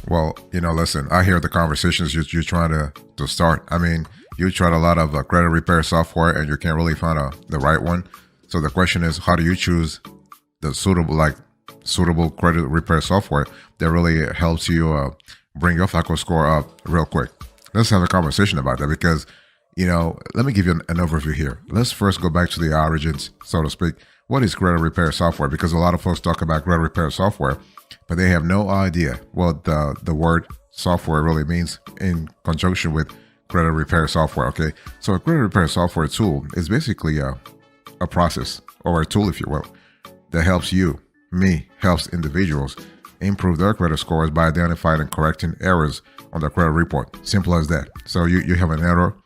Well, listen, I hear the conversations you're trying to start. I mean, you tried a lot of credit repair software and you can't really find the right one. So the question is, how do you choose the suitable credit repair software that really helps you bring your FICO score up real quick? Let's have a conversation about that because, let me give you an overview here. Let's first go back to the origins, so to speak. What is credit repair software? Because a lot of folks talk about credit repair software, but they have no idea what the word software really means in conjunction with credit repair software. Okay, so a credit repair software tool is basically a process or a tool, if you will, that helps helps individuals improve their credit scores by identifying and correcting errors on their credit report. Simple as that. So you have an error,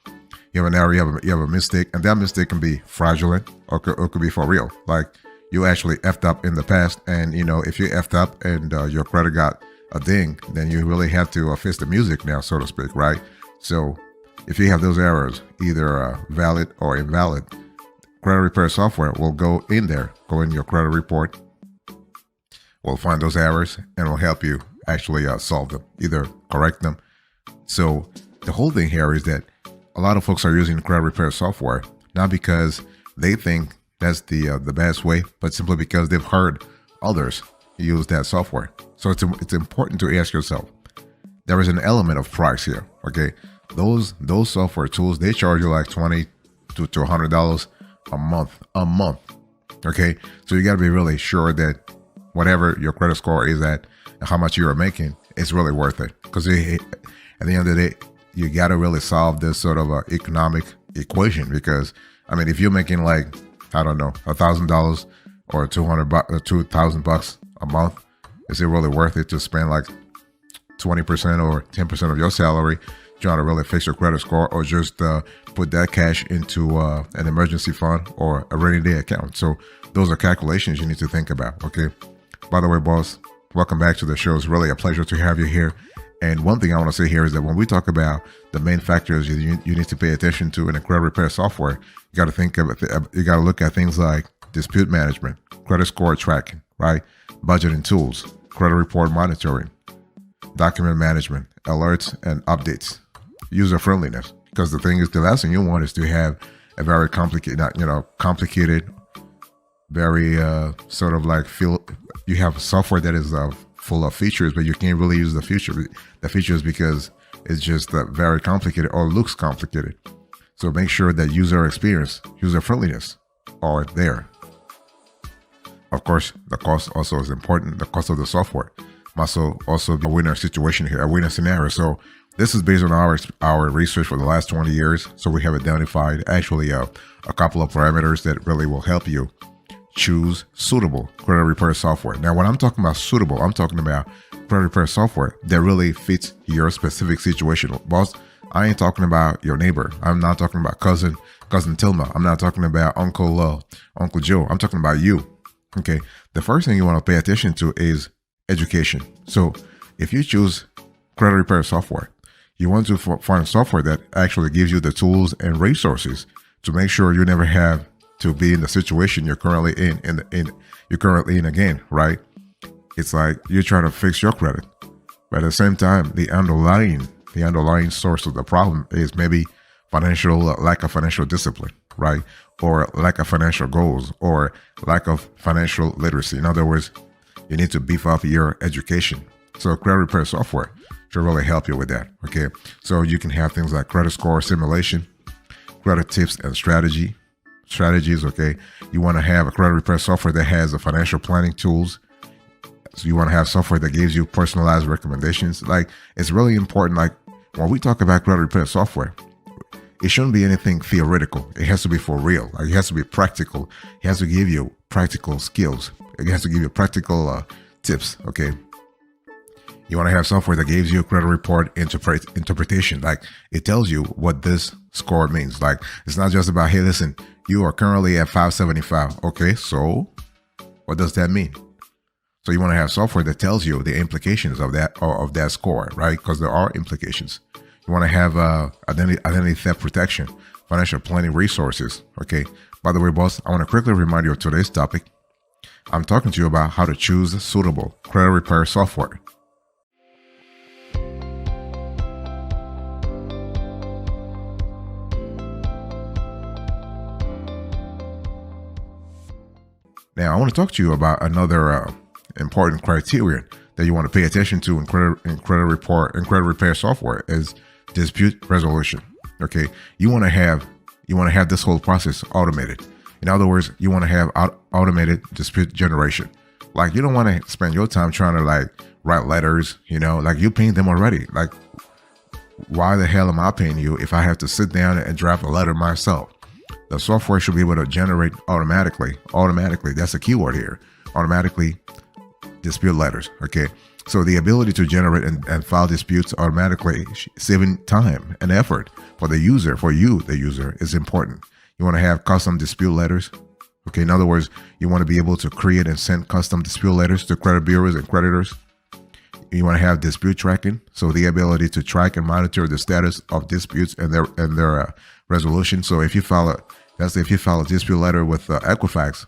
you have a mistake, and that mistake can be fraudulent or could be for real. Like you actually effed up in the past, and if you effed up and your credit got a ding, then you really have to face the music now, so to speak, right? So if you have those errors, either valid or invalid, credit repair software will go in your credit report, will find those errors, and will help you actually solve them, either correct them. So the whole thing here is that a lot of folks are using credit repair software not because they think that's the best way, but simply because they've heard others use that software. So it's important to ask yourself. There is an element of price here. Okay, those software tools, they charge you like $20 to $100 a month. Okay, so you got to be really sure that whatever your credit score is at and how much you are making, it's really worth it. Because at the end of the day, you got to really solve this sort of economic equation. Because I mean, if you're making like, I don't know, $1,000 or $2,000 a month, is it really worth it to spend like 20% or 10% of your salary trying to really fix your credit score, or just put that cash into an emergency fund or a rainy day account? So those are calculations you need to think about. Okay. By the way, boss, welcome back to the show. It's really a pleasure to have you here. And one thing I want to say here is that when we talk about the main factors you need to pay attention to in a credit repair software, you got to think of it. You got to look at things like dispute management, credit score tracking, right? Budgeting tools, credit report monitoring, document management, alerts and updates, user friendliness. Because the thing is, the last thing you want is to have a very complicated, very sort of like you have software that is full of features, but you can't really use the features because it's just very complicated or looks complicated. So make sure that user experience, user friendliness are there. Of course, the cost also is important. The cost of the software must also be a winner situation here, a winner scenario. So this is based on our research for the last 20 years. So we have identified actually a couple of parameters that really will help you choose suitable credit repair software. Now, when I'm talking about suitable, I'm talking about credit repair software that really fits your specific situation. Boss, I ain't talking about your neighbor. I'm not talking about cousin Tilma. I'm not talking about Uncle Joe. I'm talking about you. Okay. The first thing you want to pay attention to is education. So if you choose credit repair software, you want to find software that actually gives you the tools and resources to make sure you never have to be in the situation you're currently in again, right? It's like you're trying to fix your credit, but at the same time, the underlying source of the problem is maybe lack of financial discipline, right? Or lack of financial goals, or lack of financial literacy. In other words, you need to beef up your education. So credit repair software should really help you with that. Okay, so you can have things like credit score simulation, credit tips and strategies. Okay, you want to have a credit repair software that has a financial planning tools. So you want to have software that gives you personalized recommendations. Like, it's really important. Like, when we talk about credit repair software, it shouldn't be anything theoretical. It has to be for real. Like, it has to be practical. It has to give you practical skills. It has to give you practical tips. Okay. You want to have software that gives you a credit report interpretation. Like, it tells you what this score means. Like, it's not just about, hey, listen, you are currently at 575. Okay, so what does that mean? So you want to have software that tells you the implications of that score, right? Because there are implications. You want to have identity theft protection, financial planning resources. Okay. By the way, boss, I want to quickly remind you of today's topic. I'm talking to you about how to choose suitable credit repair software. Now, I want to talk to you about another important criterion that you want to pay attention to in credit repair software is dispute resolution. Okay, you want to have this whole process automated. In other words, you want to have automated dispute generation. Like, you don't want to spend your time trying to like write letters. Like, you paying them already. Like, why the hell am I paying you if I have to sit down and draft a letter myself? The software should be able to generate automatically. Automatically, that's the keyword here. Automatically dispute letters. Okay. So the ability to generate and file disputes automatically, saving time and effort for the user, the user, is important. You want to have custom dispute letters. Okay. In other words, you want to be able to create and send custom dispute letters to credit bureaus and creditors. You want to have dispute tracking, so the ability to track and monitor the status of disputes and their resolution. So if you file a dispute letter with Equifax,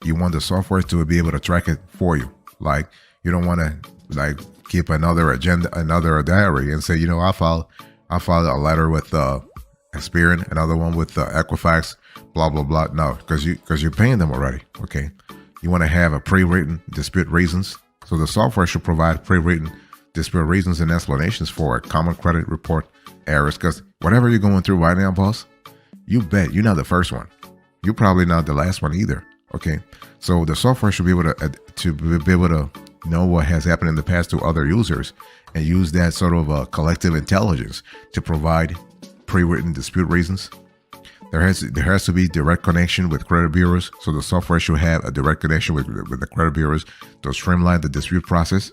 you want the software to be able to track it for you. Like, you don't want to like keep another diary and say, I filed a letter with Experian, another one with Equifax, blah blah blah. No, because you're paying them already. Okay, you want to have a pre-written dispute reasons. So the software should provide pre-written dispute reasons and explanations for common credit report errors. Because whatever you're going through right now, boss, you bet you're not the first one. You're probably not the last one either. Okay, so the software should be able to know what has happened in the past to other users and use that sort of collective intelligence to provide pre-written dispute reasons. There has to be direct connection with credit bureaus, so the software should have a direct connection with the credit bureaus to streamline the dispute process.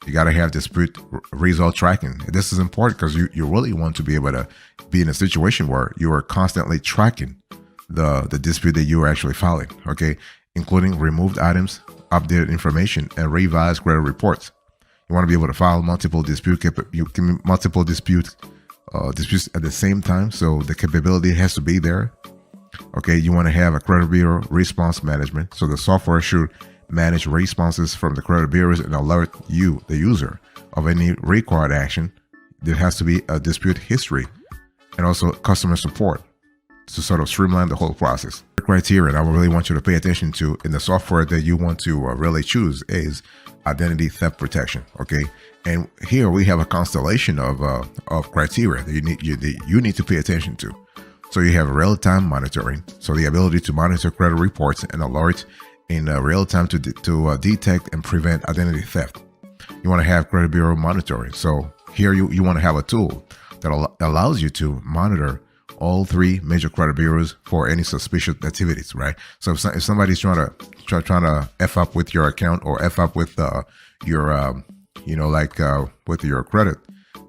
You got to have dispute result tracking. This is important because you really want to be able to be in a situation where you are constantly tracking the dispute that you are actually filing, okay, including removed items, updated information, and revised credit reports. You want to be able to file multiple disputes at the same time, so the capability has to be there. Okay, you want to have a credit bureau response management, so the software should manage responses from the credit bureaus and alert you, the user, of any required action. There has to be a dispute history and also customer support to sort of streamline the whole process. The criterion I really want you to pay attention to in the software that you want to really choose is identity theft protection. Okay, and here we have a constellation of criteria that you need to pay attention to. So you have real-time monitoring, so the ability to monitor credit reports and alerts in real time to detect and prevent identity theft. You want to have credit bureau monitoring. So here you want to have a tool that allows you to monitor all three major credit bureaus for any suspicious activities, right? So if somebody's trying to F up with your account or F up with your with your credit,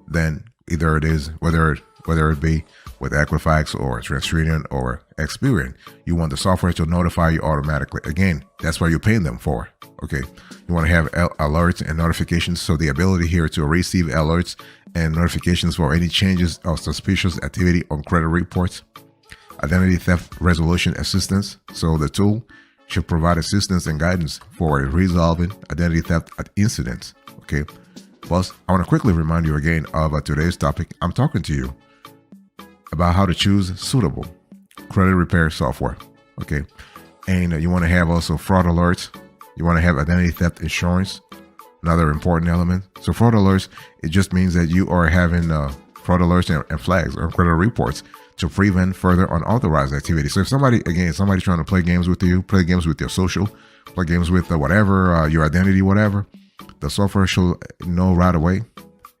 then either it is whether it be with Equifax or TransUnion or Experian, you want the software to notify you automatically. Again, that's what you're paying them for. Okay, you want to have alerts and notifications, so the ability here to receive alerts and notifications for any changes of suspicious activity on credit reports. Identity theft resolution assistance, so the tool should provide assistance and guidance for resolving identity theft incidents. Okay, plus I want to quickly remind you again of today's topic. I'm talking to you about how to choose suitable credit repair software. Okay, and you want to have also fraud alerts. You want to have identity theft insurance, another important element. So fraud alerts, it just means that you are having fraud alerts and flags on credit reports to prevent further unauthorized activity. So if somebody's trying to play games with you, play games with your social, play games with whatever, your identity, whatever, the software should know right away.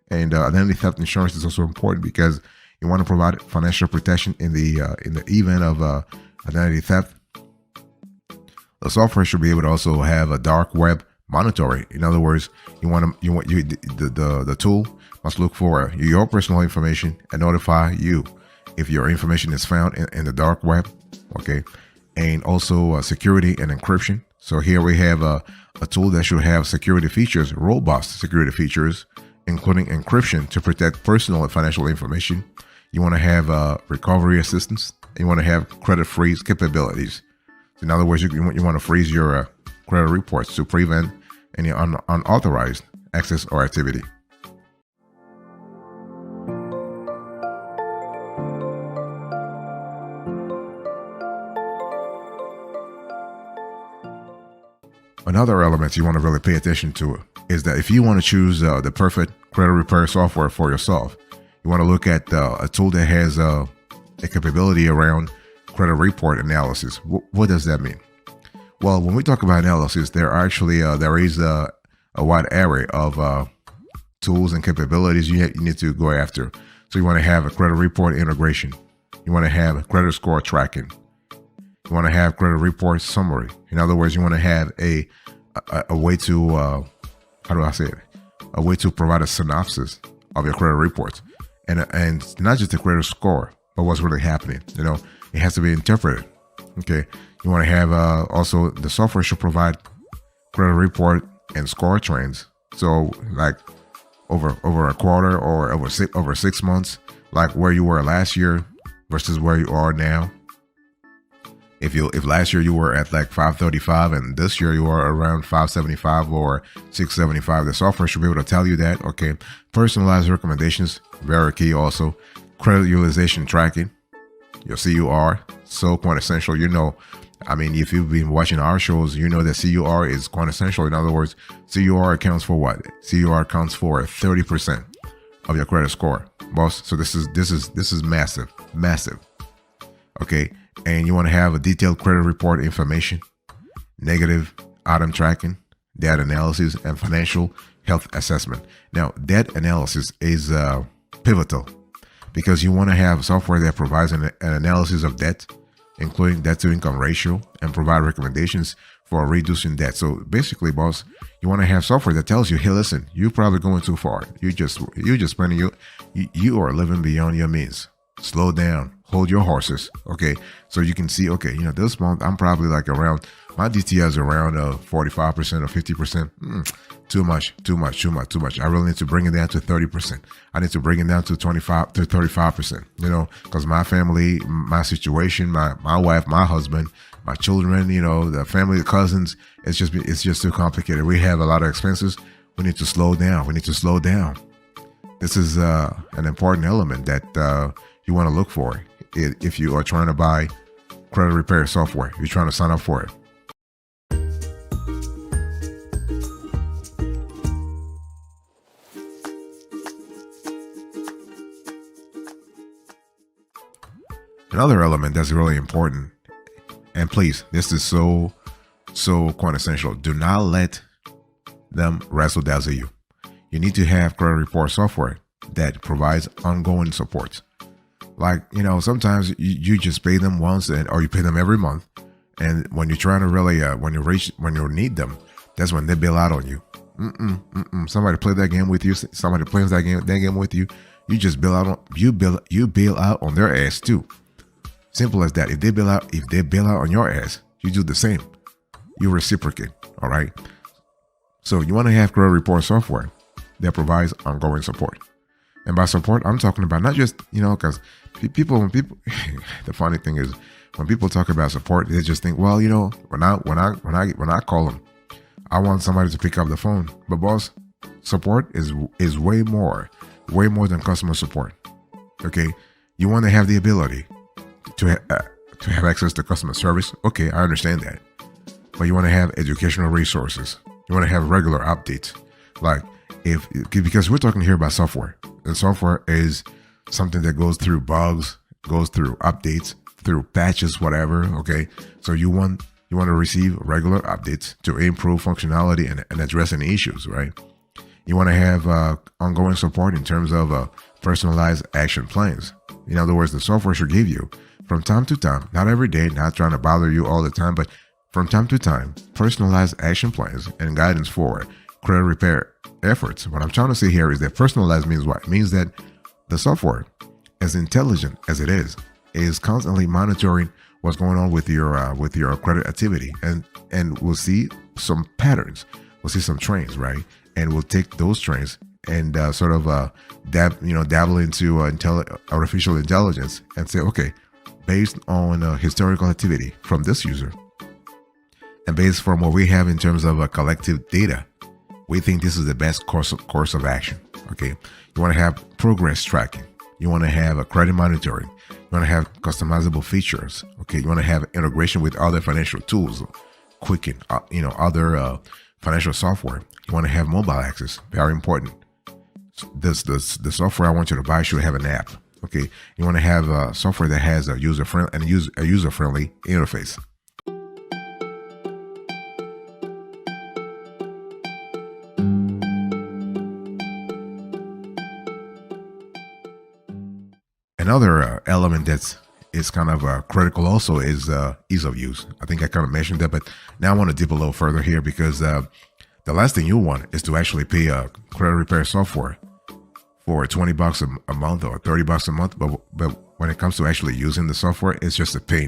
And identity theft insurance is also important because you want to provide financial protection in the event of identity theft. The software should be able to also have a dark web monitoring. In other words, the tool must look for your personal information and notify you if your information is found in the dark web. Okay, and also security and encryption. So here we have a tool that should have security features, robust security features, including encryption to protect personal and financial information. You want to have recovery assistance. You want to have credit freeze capabilities. So in other words, you want to freeze your credit reports to prevent any unauthorized access or activity. another element you want to really pay attention to is that if you want to choose the perfect credit repair software for yourself, you want to look at a tool that has a capability around credit report analysis. What does that mean? Well, when we talk about analysis, there is a wide array of tools and capabilities you need to go after. So you want to have a credit report integration. You want to have credit score tracking. You want to have credit report summary. In other words, you want to have a way to how do I say it? A way to provide a synopsis of your credit reports, and not just the credit score, but what's really happening. It has to be interpreted. Okay. You want to have also the software should provide credit report and score trends. So like over a quarter or over 6 months, like where you were last year versus where you are now. If last year you were at like 535 and this year you are around 575 or 675, the software should be able to tell you that. Okay. Personalized recommendations, very key also. Credit utilization tracking, your CUR, so quintessential. If you've been watching our shows, you know that CUR is quintessential. In other words, CUR accounts for what? CUR accounts for 30% of your credit score, boss. So this is massive. Okay. And you want to have a detailed credit report information, negative item tracking, debt analysis, and financial health assessment. Now, debt analysis is pivotal because you want to have software that provides an analysis of debt, including debt to income ratio, and provide recommendations for reducing debt. So basically, boss, you want to have software that tells you, hey, listen, you're probably going too far. You just spending you are living beyond your means. Slow down. Hold your horses. Okay. So you can see, okay, this month I'm probably like around, my DTI is around 45% or 50%. Too much. I really need to bring it down to 30%. I need to bring it down to 25 to 35%, because my family, my situation, my wife, my husband, my children, the family, the cousins, it's just too complicated. We have a lot of expenses. We need to slow down. This is an important element that you want to look for if you are trying to buy credit repair software. You're trying to sign up for it. Another element that's really important, and please, this is so quintessential. Do not let them razzle dazzle you. You need to have credit report software that provides ongoing support. Like, sometimes you just pay them once or you pay them every month. And when you're trying to really, when you need them, that's when they bail out on you. Somebody play that game with you. Somebody plays that game with you. You just bail out you bail out on their ass too. Simple as that. If they bail out on your ass, you do the same. You reciprocate. All right. So you want to have credit report software that provides ongoing support. And by support, I'm talking about not just, because when people, the funny thing is when people talk about support, they just think, well, when I call them, I want somebody to pick up the phone. But boss, support is way more than customer support. Okay. You want to have the ability to have access to customer service. Okay. I understand that. But you want to have educational resources. You want to have regular updates. Like because we're talking here about software. And software is something that goes through bugs, goes through updates, through patches, whatever. Okay. So you want to receive regular updates to improve functionality and address any issues, right? You want to have ongoing support in terms of personalized action plans. In other words, the software should give you from time to time, not every day, not trying to bother you all the time, but from time to time, personalized action plans and guidance for credit repair efforts. What I'm trying to say here is that personalized means what? It means that the software, as intelligent as it is constantly monitoring what's going on with your credit activity, and we'll see some patterns, we'll see some trends, right? And we'll take those trends and dabble into artificial intelligence and say, okay, based on historical activity from this user and based from what we have in terms of collective data, we think this is the best course of action. Okay, you want to have progress tracking. You want to have a credit monitoring. You want to have customizable features. Okay, you want to have integration with other financial tools. Quicken, other financial software. You want to have mobile access. Very important. The software I want you to buy should have an app. Okay, you want to have software that has a user friendly interface. Another element that's is kind of critical also is ease of use. I think I kind of mentioned that, but now I want to dip a little further here because the last thing you want is to actually pay a credit repair software for $20 a month or $30 a month. But when it comes to actually using the software, it's just a pain,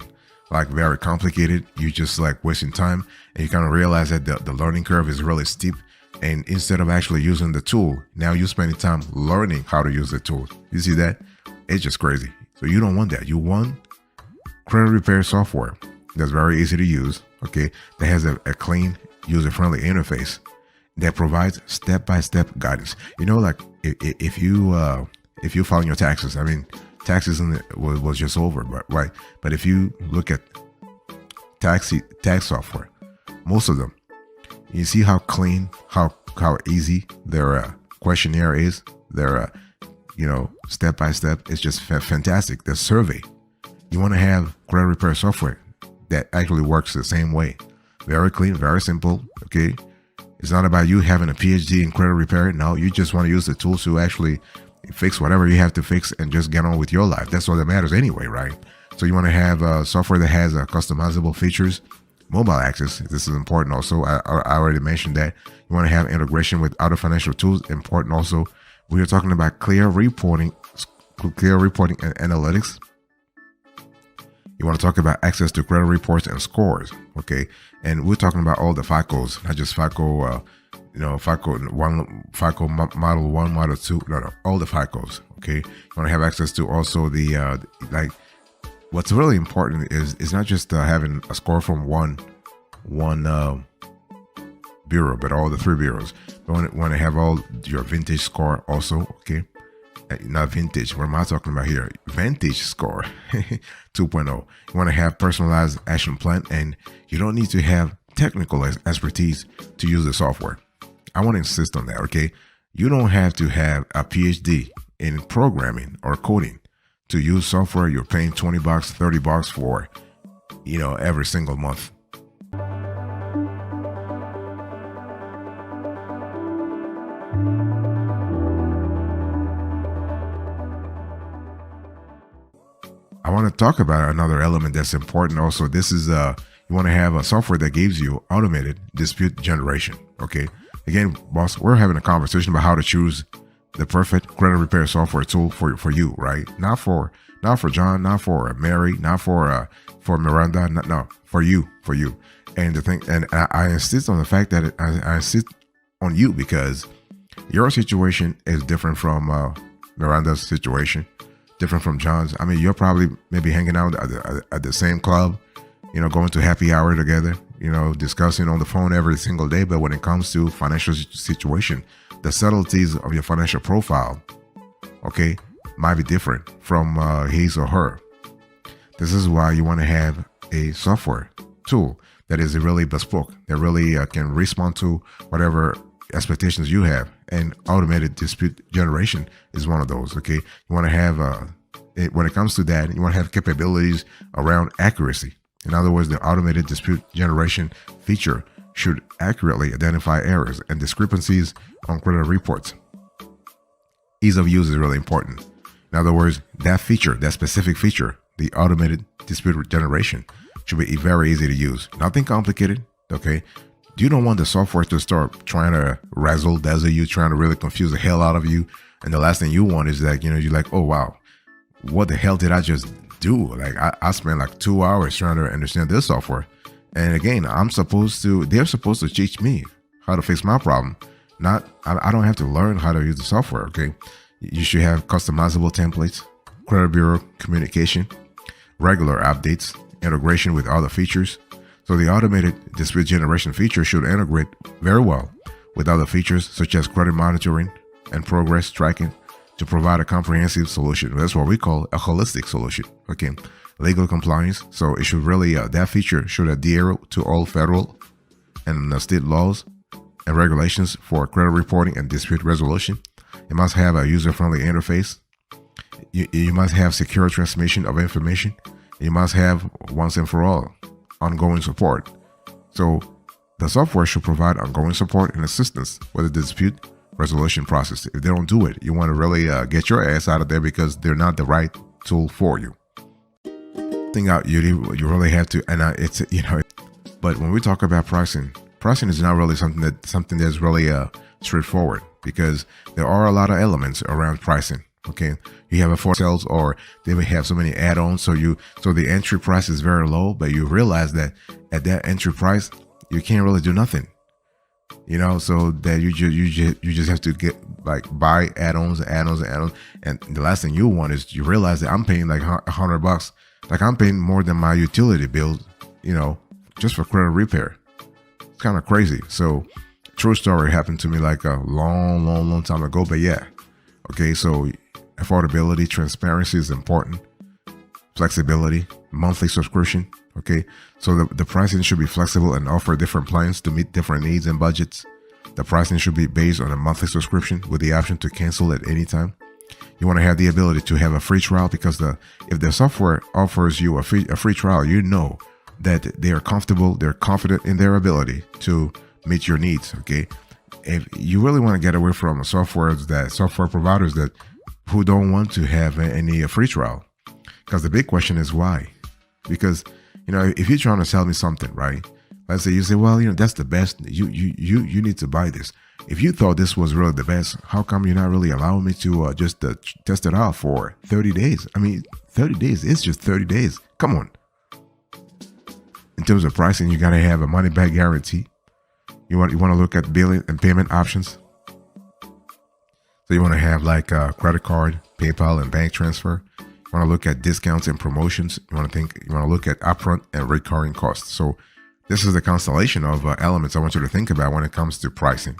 like very complicated. You just like wasting time, and you kind of realize that the learning curve is really steep. And instead of actually using the tool, now you're spending time learning how to use the tool. You see that? It's just crazy. So you don't want that. You want credit repair software that's very easy to use, okay, that has a clean, user-friendly interface that provides step-by-step guidance. Like if you filing your taxes, I mean, taxes was just over, but right. But if you look at tax software, most of them, you see how clean, how easy their questionnaire is. Their step by step. It's just fantastic. The survey. You want to have credit repair software that actually works the same way. Very clean, very simple. Okay. It's not about you having a PhD in credit repair. No, you just want to use the tools to actually fix whatever you have to fix and just get on with your life. That's all that matters anyway, right? So you want to have software that has customizable features, mobile access. This is important also. I already mentioned that. You want to have integration with other financial tools. Important also. We are talking about clear reporting and analytics. You want to talk about access to credit reports and scores, okay? And we're talking about all the FICOs, not just FICO, FICO 1, FICO Model 1, Model 2, no, all the FICOs, okay? You want to have access to also the, what's really important is not just having a score from one bureau, but all the three bureaus. You want to have all your vintage score also, okay? Not vintage, what am I talking about here? Vantage score 2.0. You want to have personalized action plan, and you don't need to have technical expertise to use the software. I want to insist on that, okay? You don't have to have a PhD in programming or coding to use software you're paying $20, $30 for, every single month. I want to talk about another element that's important also. This is you want to have a software that gives you automated dispute generation. Okay. Again, boss, we're having a conversation about how to choose the perfect credit repair software tool for you, right? Not for John, not for Mary, not for Miranda, no, for you. And the thing, and I insist on the fact that I insist on you because your situation is different from Miranda's situation. Different from John's. I mean, you're probably maybe hanging out at the same club, going to happy hour together, discussing on the phone every single day. But when it comes to financial situation, the subtleties of your financial profile, okay, might be different from his or her. This is why you want to have a software tool that is really bespoke, that really can respond to whatever expectations you have, and automated dispute generation is one of those. Okay, you want to have when it comes to that, you want to have capabilities around accuracy. In other words, the automated dispute generation feature should accurately identify errors and discrepancies on credit reports. Ease of use is really important. In other words, that specific feature, the automated dispute generation, should be very easy to use. Nothing complicated. Okay. You don't want the software to start trying to razzle dazzle you, trying to really confuse the hell out of you. And the last thing you want is that, you're like, oh, wow, what the hell did I just do? Like, I spent like 2 hours trying to understand this software. And again, they're supposed to teach me how to fix my problem. I don't have to learn how to use the software. Okay. You should have customizable templates, credit bureau communication, regular updates, integration with other features. So the automated dispute generation feature should integrate very well with other features such as credit monitoring and progress tracking to provide a comprehensive solution. That's what we call a holistic solution. Okay, legal compliance. So it should really, that feature should adhere to all federal and state laws and regulations for credit reporting and dispute resolution. It must have a user-friendly interface. You must have secure transmission of information. You must have, once and for all, ongoing support. So the software should provide ongoing support and assistance with the dispute resolution process. If they don't do it, you want to really get your ass out of there because they're not the right tool for you. Thing out, you really have to, and it's, but when we talk about pricing is not really something that's really straightforward, because there are a lot of elements around pricing. Okay, you have a for sales, or they may have so many add-ons, so the entry price is very low, but you realize that at that entry price you can't really do nothing, so that you just have to get buy add-ons, and the last thing you want is you realize that I'm paying like $100, like I'm paying more than my utility bill, just for credit repair. It's kind of crazy. So true story, happened to me like a long time ago, but yeah. Okay, so affordability, transparency is important. Flexibility, monthly subscription. Okay, so the pricing should be flexible and offer different plans to meet different needs and budgets. The pricing should be based on a monthly subscription with the option to cancel at any time. You want to have the ability to have a free trial, because if the software offers you a free trial, that they are comfortable, they're confident in their ability to meet your needs. Okay, if you really want to get away from software providers who don't want to have any free trial, because the big question is why? Because if you're trying to sell me something, right? Let's say you say, well, that's the best. You need to buy this. If you thought this was really the best, how come you're not really allowing me to just test it out for 30 days? I mean, 30 days is just 30 days. Come on. In terms of pricing, you gotta have a money back guarantee. You want to look at billing and payment options. So you want to have like a credit card, PayPal, and bank transfer. You want to look at discounts and promotions. You want to look at upfront and recurring costs. So this is the constellation of elements I want you to think about when it comes to pricing.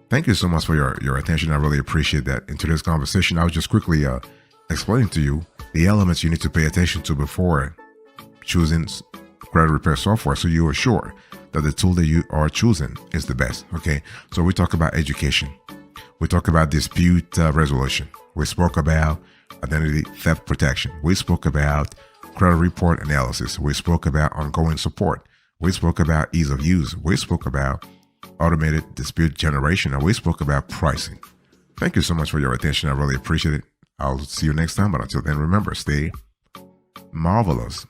Thank you so much for your attention. I really appreciate that. In today's conversation, I was just quickly explaining to you the elements you need to pay attention to before choosing credit repair software, so you are sure that the tool that you are choosing is the best. Okay, so we talk about education. We talk about dispute resolution. We spoke about identity theft protection. We spoke about credit report analysis. We spoke about ongoing support. We spoke about ease of use. We spoke about automated dispute generation, and we spoke about pricing. Thank you so much for your attention. I really appreciate it. I'll see you next time, but until then, remember, stay marvelous.